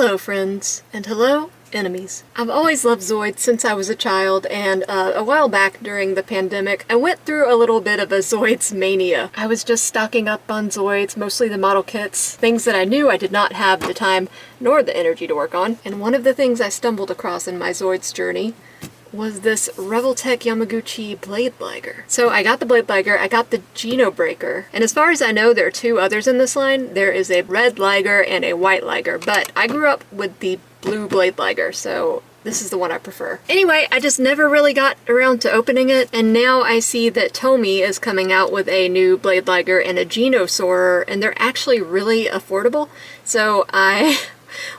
Hello friends, and hello enemies. I've always loved Zoids since I was a child, and a while back during the pandemic, I went through a little bit of a Zoids mania. I was just stocking up on Zoids, mostly the model kits, things that I knew I did not have the time nor the energy to work on. And one of the things I stumbled across in my Zoids journey was this Revoltech Yamaguchi blade Liger. So I got the blade Liger, I got the Geno Breaker, and as far as I know there are two others in this line. There is a red Liger and a white Liger, but I grew up with the blue blade Liger, so this is the one I prefer. Anyway, I just never really got around to opening it, and now I see that Tomy is coming out with a new blade Liger and a Geno Soarer, and they're actually really affordable, so I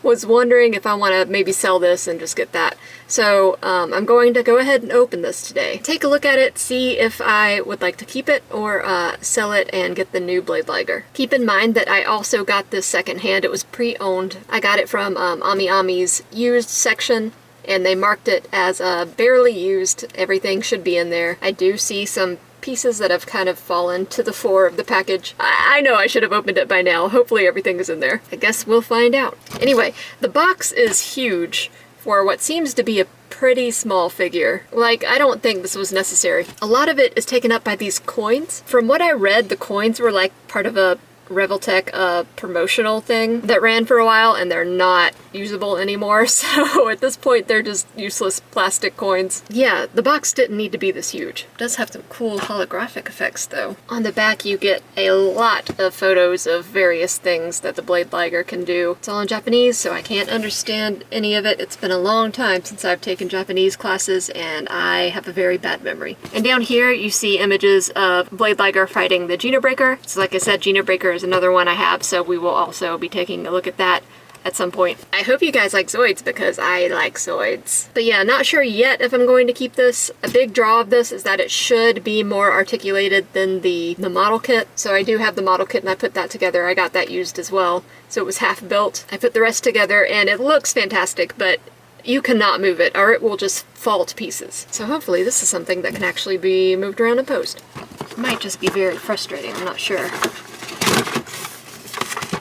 was wondering if I want to maybe sell this and just get that. So I'm going to go ahead and open this today. Take a look at it, see if I would like to keep it or sell it and get the new blade Liger. Keep in mind that I also got this secondhand. It was pre-owned. I got it from Ami's used section, and they marked it as barely used. Everything should be in there. I do see some pieces that have kind of fallen to the floor of the package. I know I should have opened it by now. Hopefully everything is in there. I guess we'll find out. Anyway, the box is huge for what seems to be a pretty small figure. Like, I don't think this was necessary. A lot of it is taken up by these coins. From what I read, the coins were like part of a Revoltech promotional thing that ran for a while, and they're not usable anymore, so at this point they're just useless plastic coins. Yeah, the box didn't need to be this huge. It does have some cool holographic effects though. On the back you get a lot of photos of various things that the blade Liger can do. It's all in Japanese, so I can't understand any of it. It's been a long time since I've taken Japanese classes, and I have a very bad memory. And down here you see images of blade Liger fighting the Geno Breaker. So like I said, Geno Breaker is another one I have, so we will also be taking a look at that at some point. I hope you guys like Zoids because I like Zoids. But yeah, not sure yet if I'm going to keep this. A big draw of this is that it should be more articulated than the model kit. So I do have the model kit and I put that together. I got that used as well. So it was half built. I put the rest together and it looks fantastic, but you cannot move it or it will just fall to pieces. So hopefully this is something that can actually be moved around and posed. It might just be very frustrating, I'm not sure.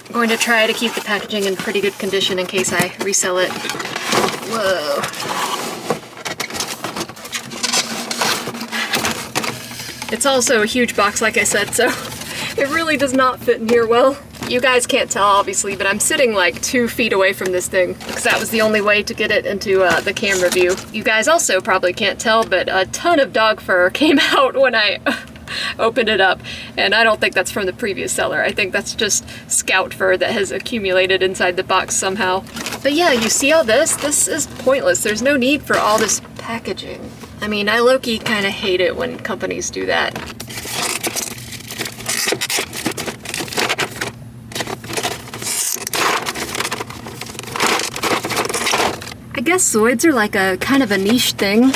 I'm going to try to keep the packaging in pretty good condition in case I resell it. Whoa. It's also a huge box, like I said, so it really does not fit in here well. You guys can't tell, obviously, but I'm sitting like 2 feet away from this thing because that was the only way to get it into the camera view. You guys also probably can't tell, but a ton of dog fur came out when I opened it up, and I don't think that's from the previous seller. I think that's just scout fur that has accumulated inside the box somehow. But yeah, you see all this? This is pointless. There's no need for all this packaging. I mean, I low-key kind of hate it when companies do that. I guess Zoids are like a kind of a niche thing.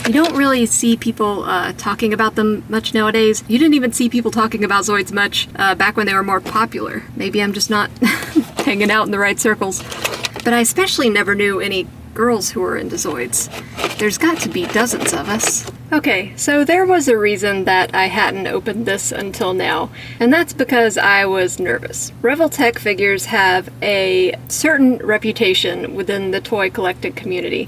You don't really see people talking about them much nowadays. You didn't even see people talking about Zoids much back when they were more popular. Maybe I'm just not hanging out in the right circles. But I especially never knew any girls who were into Zoids. There's got to be dozens of us. Okay, so there was a reason that I hadn't opened this until now, and that's because I was nervous. Revoltech figures have a certain reputation within the toy collecting community.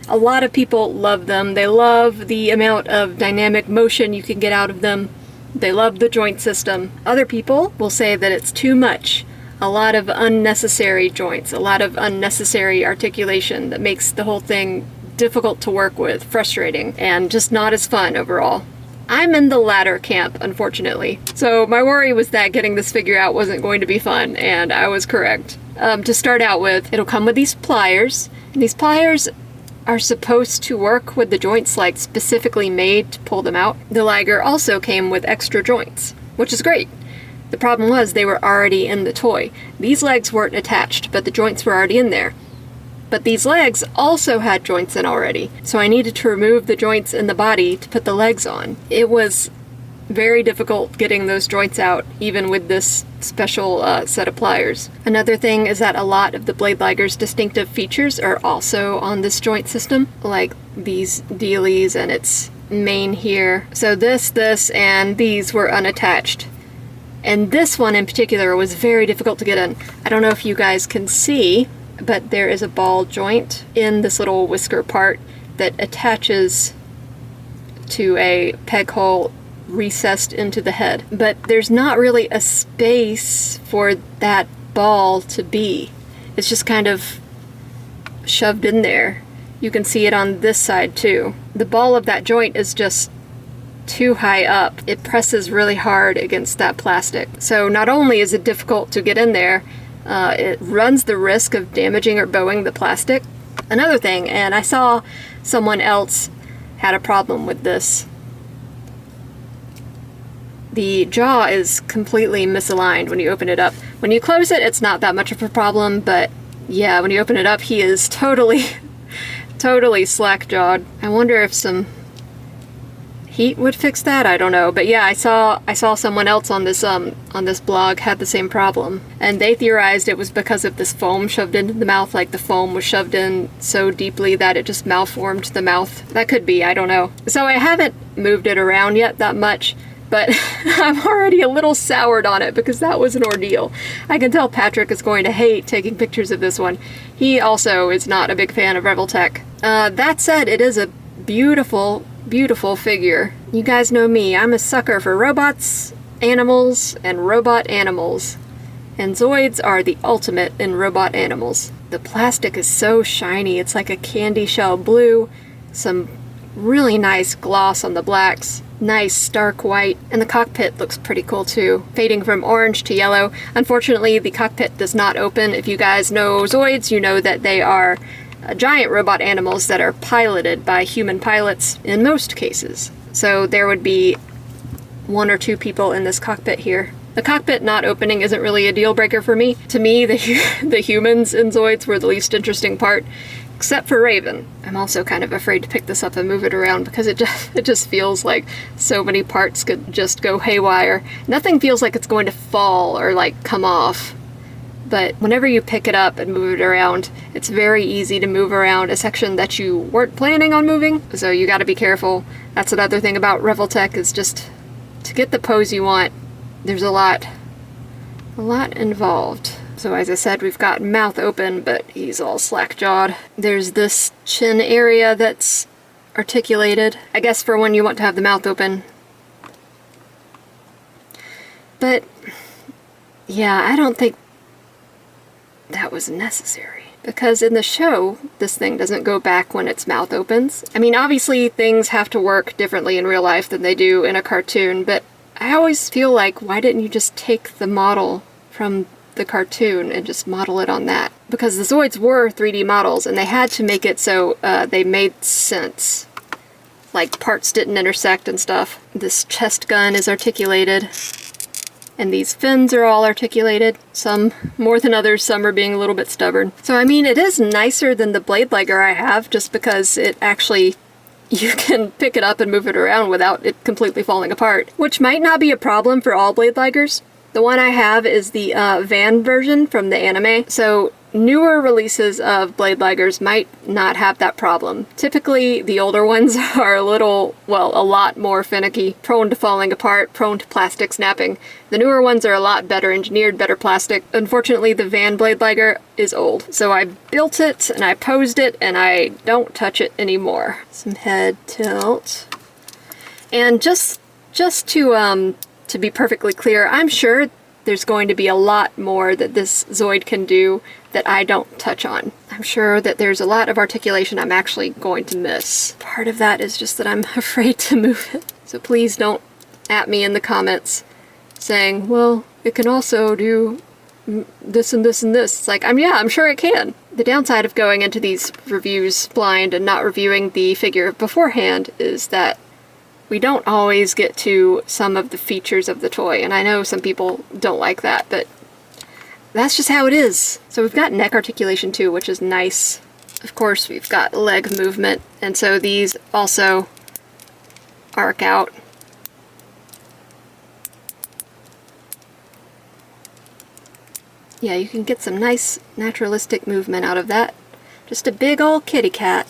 A lot of people love them. They love the amount of dynamic motion you can get out of them. They love the joint system. Other people will say that it's too much. A lot of unnecessary joints, a lot of unnecessary articulation that makes the whole thing difficult to work with, frustrating, and just not as fun overall. I'm in the latter camp, unfortunately. So my worry was that getting this figure out wasn't going to be fun, and I was correct. To start out with, it'll come with these pliers, and these pliers are supposed to work with the joints like specifically made to pull them out. The Liger also came with extra joints, which is great. The problem was they were already in the toy. These legs weren't attached, but the joints were already in there. But these legs also had joints in already, so I needed to remove the joints in the body to put the legs on. It was very difficult getting those joints out, even with this special set of pliers. Another thing is that a lot of the blade Liger's distinctive features are also on this joint system, like these dealies and its mane here. So this, and these were unattached. And this one in particular was very difficult to get in. I don't know if you guys can see, but there is a ball joint in this little whisker part that attaches to a peg hole recessed into the head. But there's not really a space for that ball to be. It's just kind of shoved in there. You can see it on this side too. The ball of that joint is just too high up. It presses really hard against that plastic. So not only is it difficult to get in there, it runs the risk of damaging or bowing the plastic. Another thing, and I saw someone else had a problem with this. The jaw is completely misaligned when you open it up. When you close it, it's not that much of a problem, but yeah, when you open it up, he is totally slack-jawed. I wonder if some heat would fix that. I don't know, but yeah, I saw someone else on this blog had the same problem, and they theorized it was because of this foam shoved into the mouth. Like the foam was shoved in so deeply that it just malformed the mouth. That could be, I don't know. So I haven't moved it around yet that much, but I'm already a little soured on it because that was an ordeal. I can tell Patrick is going to hate taking pictures of this one. He also is not a big fan of Revoltech. That said, it is a beautiful, beautiful figure. You guys know me, I'm a sucker for robots, animals, and robot animals. And Zoids are the ultimate in robot animals. The plastic is so shiny, it's like a candy shell blue, some really nice gloss on the blacks, nice stark white, and the cockpit looks pretty cool too, fading from orange to yellow. Unfortunately, the cockpit does not open. If you guys know Zoids, you know that they are giant robot animals that are piloted by human pilots in most cases. So there would be 1 or 2 people in this cockpit here. The cockpit not opening isn't really a deal breaker for me. To me, the humans in Zoids were the least interesting part, except for Raven. I'm also kind of afraid to pick this up and move it around because it just feels like so many parts could just go haywire. Nothing feels like it's going to fall or like come off. But whenever you pick it up and move it around, it's very easy to move around a section that you weren't planning on moving, so you gotta be careful. That's another thing about Revoltech, is just to get the pose you want, there's a lot involved. So as I said, we've got mouth open, but he's all slack-jawed. There's this chin area that's articulated, I guess for when you want to have the mouth open. But yeah, I don't think that was necessary, because in the show this thing doesn't go back when its mouth opens. I mean, obviously things have to work differently in real life than they do in a cartoon, but I always feel like, why didn't you just take the model from the cartoon and just model it on that? Because the Zoids were 3D models and they had to make it so they made sense, like parts didn't intersect and stuff. This chest gun is articulated. And these fins are all articulated, some more than others, some are being a little bit stubborn. So I mean, it is nicer than the blade Liger I have, just because it actually, you can pick it up and move it around without it completely falling apart, which might not be a problem for all blade Ligers. The one I have is the van version from the anime, so newer releases of blade Ligers might not have that problem. Typically, the older ones are a lot more finicky, prone to falling apart, prone to plastic snapping. The newer ones are a lot better engineered, better plastic. Unfortunately, the van blade Liger is old, so I built it and I posed it and I don't touch it anymore. Some head tilt. And just to be perfectly clear, I'm sure there's going to be a lot more that this Zoid can do that I don't touch on. I'm sure that there's a lot of articulation I'm actually going to miss. Part of that is just that I'm afraid to move it. So please don't at me in the comments saying, well, it can also do this and this and this. It's like, yeah, I'm sure it can. The downside of going into these reviews blind and not reviewing the figure beforehand is that we don't always get to some of the features of the toy, and I know some people don't like that, but that's just how it is. So we've got neck articulation too, which is nice. Of course, we've got leg movement, and so these also arc out. Yeah, you can get some nice naturalistic movement out of that. Just a big old kitty cat.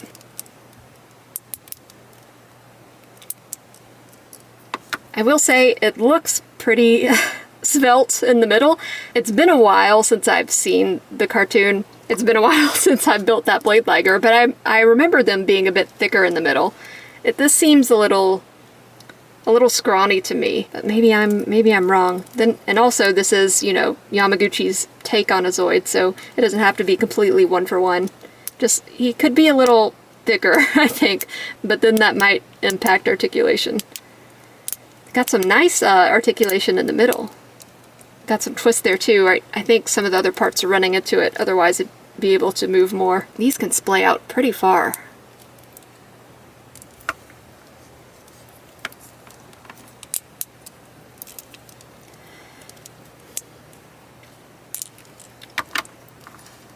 I will say it looks pretty svelte in the middle. It's been a while since I've seen the cartoon. It's been a while since I built that blade Liger, but I remember them being a bit thicker in the middle. This seems a little scrawny to me, but maybe I'm wrong. And also this is, you know, Yamaguchi's take on a Zoid, so it doesn't have to be completely one for one. Just, he could be a little thicker, I think, but then that might impact articulation. Got some nice articulation in the middle. Got some twist there too. I think some of the other parts are running into it, otherwise it'd be able to move more. These can splay out pretty far.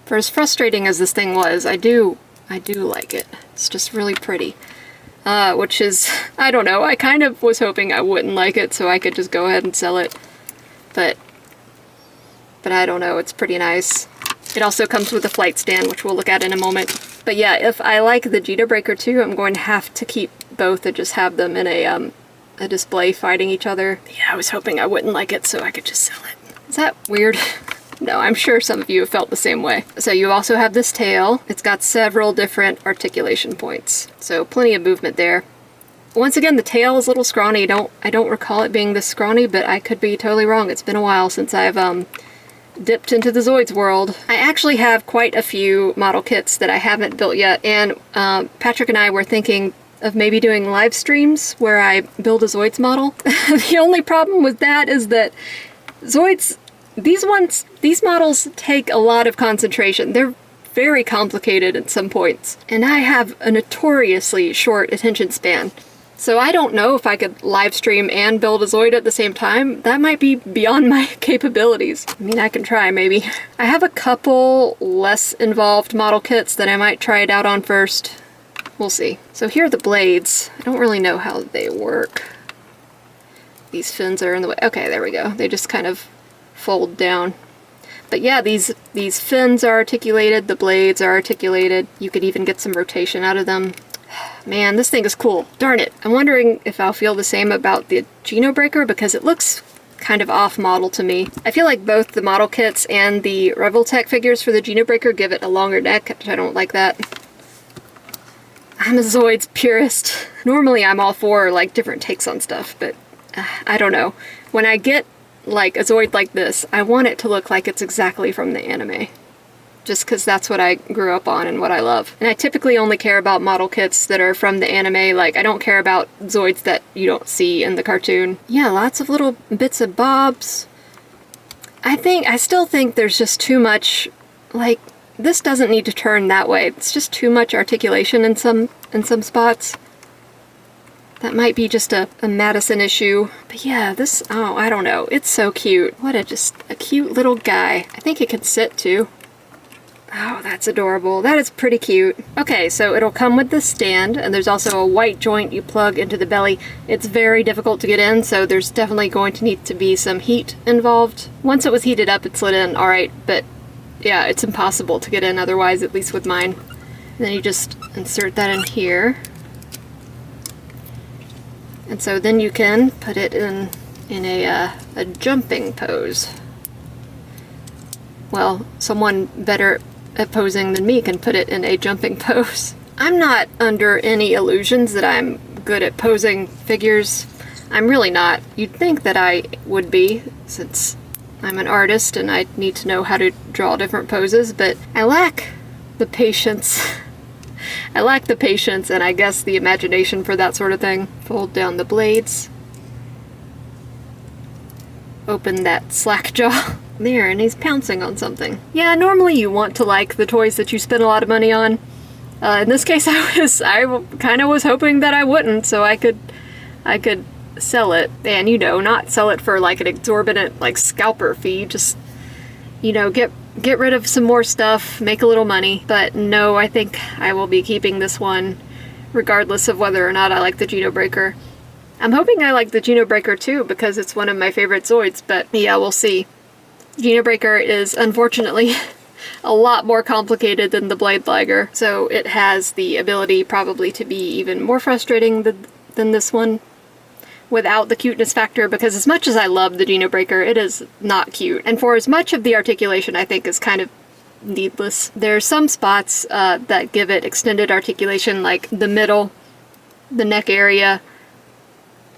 For as frustrating as this thing was, I do like it. It's just really pretty. Which is, I don't know, I kind of was hoping I wouldn't like it so I could just go ahead and sell it. But I don't know, it's pretty nice. It also comes with a flight stand, which we'll look at in a moment. But yeah, if I like the Gita Breaker too, I'm going to have to keep both and just have them in a display fighting each other. Yeah, I was hoping I wouldn't like it so I could just sell it. Is that weird? No, I'm sure some of you have felt the same way. So you also have this tail. It's got several different articulation points, so plenty of movement there. Once again, the tail is a little scrawny. I don't recall it being this scrawny, but I could be totally wrong. It's been a while since I've dipped into the Zoids world. I actually have quite a few model kits that I haven't built yet, and Patrick and I were thinking of maybe doing live streams where I build a Zoids model. The only problem with that is that Zoids, these models take a lot of concentration. They're very complicated at some points, and I have a notoriously short attention span. So I don't know if I could live stream and build a Zoid at the same time. That might be beyond my capabilities. I mean, I can try, maybe. I have a couple less involved model kits that I might try it out on first. We'll see. So here are the blades. I don't really know how they work. These fins are in the way. Okay, there we go. They just kind of fold down. But yeah, these fins are articulated, the blades are articulated. You could even get some rotation out of them. Man, this thing is cool. Darn it. I'm wondering if I'll feel the same about the Geno Breaker because it looks kind of off-model to me. I feel like both the model kits and the Revoltech figures for the Geno Breaker give it a longer neck, which I don't like that. I'm a Zoids purist. Normally I'm all for like different takes on stuff, but I don't know. When I get like a Zoid like this, I want it to look like it's exactly from the anime. Just because that's what I grew up on and what I love. And I typically only care about model kits that are from the anime. Like, I don't care about Zoids that you don't see in the cartoon. Yeah, lots of little bits and bobs. I still think there's just too much, like, this doesn't need to turn that way. It's just too much articulation in some spots. That might be just a Madison issue. But yeah, this, oh, I don't know. It's so cute. What just a cute little guy. I think it can sit too. Oh, that's adorable. That is pretty cute. Okay, so it'll come with the stand, and there's also a white joint you plug into the belly. It's very difficult to get in, so there's definitely going to need to be some heat involved. Once it was heated up, it slid in alright, but yeah, it's impossible to get in otherwise, at least with mine. And then you just insert that in here. And so then you can put it in a jumping pose. Well, someone better at posing than me can put it in a jumping pose. I'm not under any illusions that I'm good at posing figures. I'm really not. You'd think that I would be, since I'm an artist and I need to know how to draw different poses, but I lack the patience. I lack the patience and I guess the imagination for that sort of thing. Fold down the blades. Open that slack jaw. There, and he's pouncing on something. Yeah, normally you want to like the toys that you spend a lot of money on. In this case, I kind of was hoping that I wouldn't, so I could sell it. And, you know, not sell it for like an exorbitant, like, scalper fee. Just, you know, get rid of some more stuff, make a little money. But no, I think I will be keeping this one, regardless of whether or not I like the Geno Breaker. I'm hoping I like the Geno Breaker too, because it's one of my favorite Zoids, but yeah, we'll see. Geno Breaker is, unfortunately, a lot more complicated than the Blade Liger, so it has the ability probably to be even more frustrating than this one. without the cuteness factor, because as much as I love the Geno Breaker, it is not cute. And for as much of the articulation I think is kind of needless. There's some spots that give it extended articulation, like the middle, the neck area,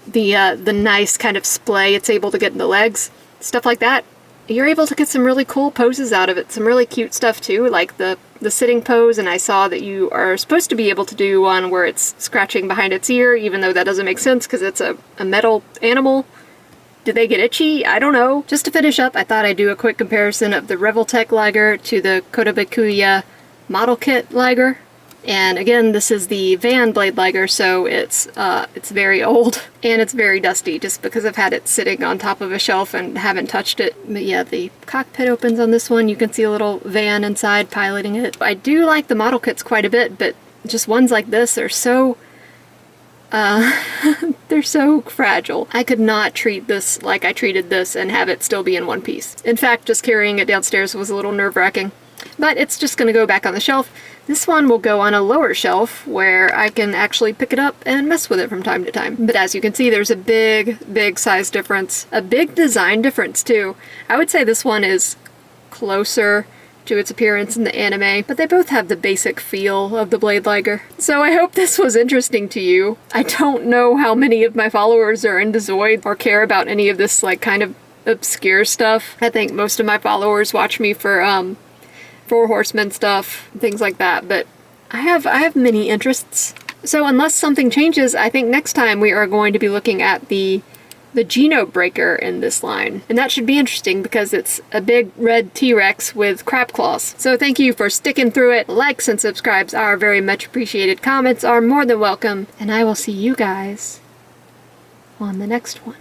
the nice kind of splay it's able to get in the legs, stuff like that. You're able to get some really cool poses out of it, some really cute stuff too, like the sitting pose, and I saw that you are supposed to be able to do one where it's scratching behind its ear, even though that doesn't make sense because it's a metal animal. Did they get itchy? I don't know. Just to finish up, I thought I'd do a quick comparison of the Revoltech Liger to the Kotobukiya model kit Liger. And again, this is the Van Blade Liger, so it's very old and it's very dusty just because I've had it sitting on top of a shelf and haven't touched it. But yeah, the cockpit opens on this one. You can see a little van inside piloting it. I do like the model kits quite a bit, but just ones like this are so they're so fragile. I could not treat this like I treated this and have it still be in one piece. In fact, just carrying it downstairs was a little nerve-wracking. But it's just going to go back on the shelf. This one will go on a lower shelf where I can actually pick it up and mess with it from time to time. But as you can see, there's a big size difference. A big design difference too. I would say this one is closer to its appearance in the anime, but they both have the basic feel of the Blade Liger. So I hope this was interesting to you. I don't know how many of my followers are into Zoid or care about any of this like kind of obscure stuff. I think most of my followers watch me for Four Horsemen stuff, things like that, but I have many interests. So unless something changes, I think next time we are going to be looking at the Geno Breaker in this line. And that should be interesting because it's a big red T-Rex with crab claws. So thank you for sticking through it. Likes and subscribes are very much appreciated. Comments are more than welcome. And I will see you guys on the next one.